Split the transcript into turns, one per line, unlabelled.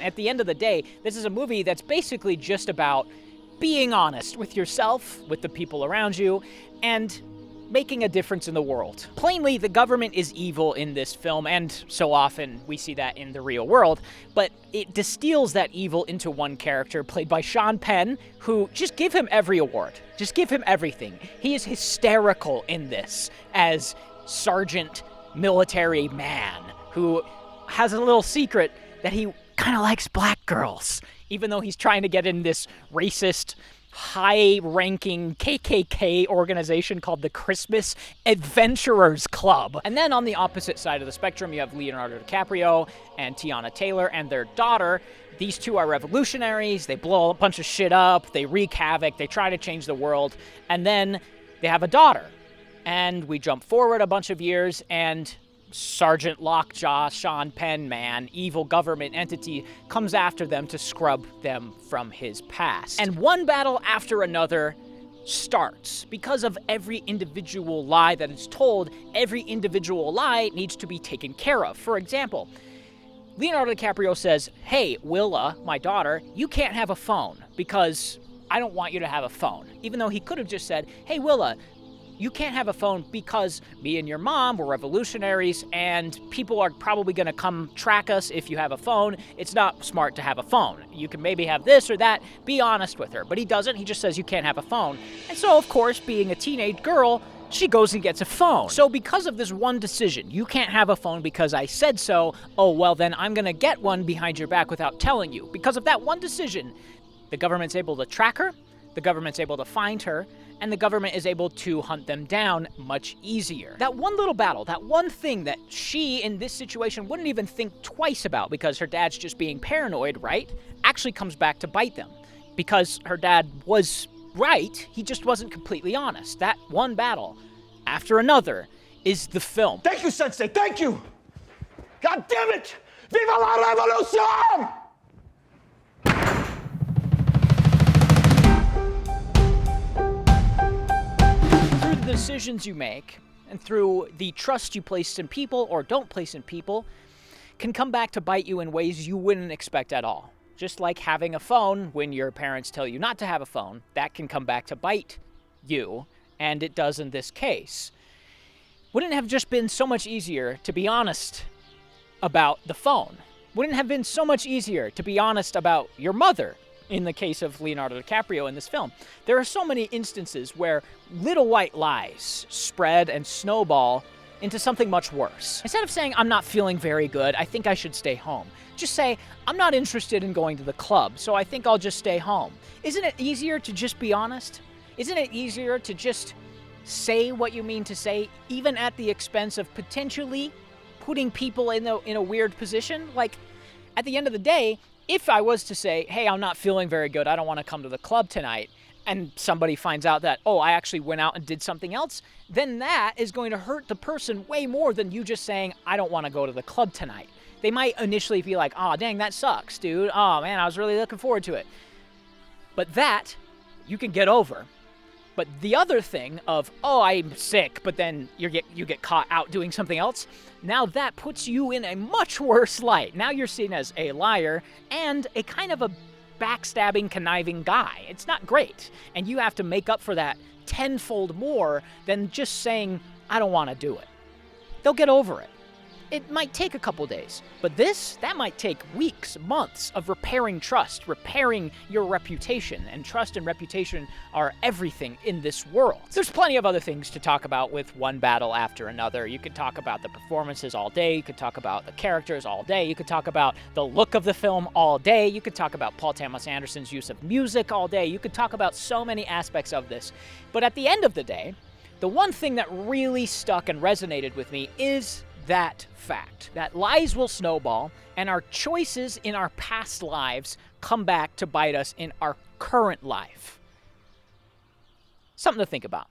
At the end of the day, this is a movie that's basically just about being honest with yourself, with the people around you, and making a difference in the world. Plainly, the government is evil in this film, and so often we see that in the real world, but it distills that evil into one character, played by Sean Penn, who, just give him every award. Just give him everything. He is hysterical in this as Sergeant Military Man, who has a little secret that he kind of likes black girls, even though he's trying to get in this racist, high-ranking KKK organization called the Christmas Adventurers Club. And then on the opposite side of the spectrum, you have Leonardo DiCaprio and Tiana Taylor and their daughter. These two are revolutionaries. They blow a bunch of shit up. They wreak havoc. They try to change the world. And then they have a daughter. And we jump forward a bunch of years, and Sergeant Lockjaw, Sean Penn Man, evil government entity, comes after them to scrub them from his past. And one battle after another starts. Because of every individual lie that is told, every individual lie needs to be taken care of. For example, Leonardo DiCaprio says, "Hey, Willa, my daughter, you can't have a phone because I don't want you to have a phone." Even though he could have just said, "Hey, Willa, you can't have a phone because me and your mom were revolutionaries and people are probably going to come track us if you have a phone. It's not smart to have a phone. You can maybe have this or that. Be honest with her." But he doesn't. He just says you can't have a phone. And so, of course, being a teenage girl, she goes and gets a phone. So because of this one decision, you can't have a phone because I said so, oh, well, then I'm going to get one behind your back without telling you. Because of that one decision, the government's able to track her, the government's able to find her, and the government is able to hunt them down much easier. That one little battle, that one thing that she, in this situation, wouldn't even think twice about because her dad's just being paranoid, right, actually comes back to bite them. Because her dad was right, he just wasn't completely honest. That one battle, after another, is the film.
Thank you, Sensei, thank you! God damn it! Viva la revolution!
The decisions you make and through the trust you place in people or don't place in people can come back to bite you in ways you wouldn't expect at all. Just like having a phone when your parents tell you not to have a phone, that can come back to bite you, and it does in this case. Wouldn't it have just been so much easier to be honest about the phone? Wouldn't it have been so much easier to be honest about your mother? In the case of Leonardo DiCaprio in this film, there are so many instances where little white lies spread and snowball into something much worse. Instead of saying, "I'm not feeling very good, I think I should stay home," just say, "I'm not interested in going to the club, so I think I'll just stay home." Isn't it easier to just be honest? Isn't it easier to just say what you mean to say, even at the expense of potentially putting people in a weird position? Like, at the end of the day, if I was to say, "Hey, I'm not feeling very good, I don't want to come to the club tonight," and somebody finds out that, oh, I actually went out and did something else, then that is going to hurt the person way more than you just saying, "I don't want to go to the club tonight." They might initially be like, "Oh, dang, that sucks, dude. Oh, man, I was really looking forward to it." But that, you can get over. But the other thing of, "Oh, I'm sick," but then you get caught out doing something else, now that puts you in a much worse light. Now you're seen as a liar and a kind of a backstabbing, conniving guy. It's not great. And you have to make up for that tenfold more than just saying, "I don't want to do it." They'll get over it. It might take a couple days, but that might take weeks, months of repairing trust, repairing your reputation, and trust and reputation are everything in this world. There's plenty of other things to talk about with one battle after another. You could talk about the performances all day, you could talk about the characters all day, you could talk about the look of the film all day, you could talk about Paul Thomas Anderson's use of music all day, you could talk about so many aspects of this. But at the end of the day, the one thing that really stuck and resonated with me is that fact that lies will snowball and our choices in our past lives come back to bite us in our current life. Something to think about.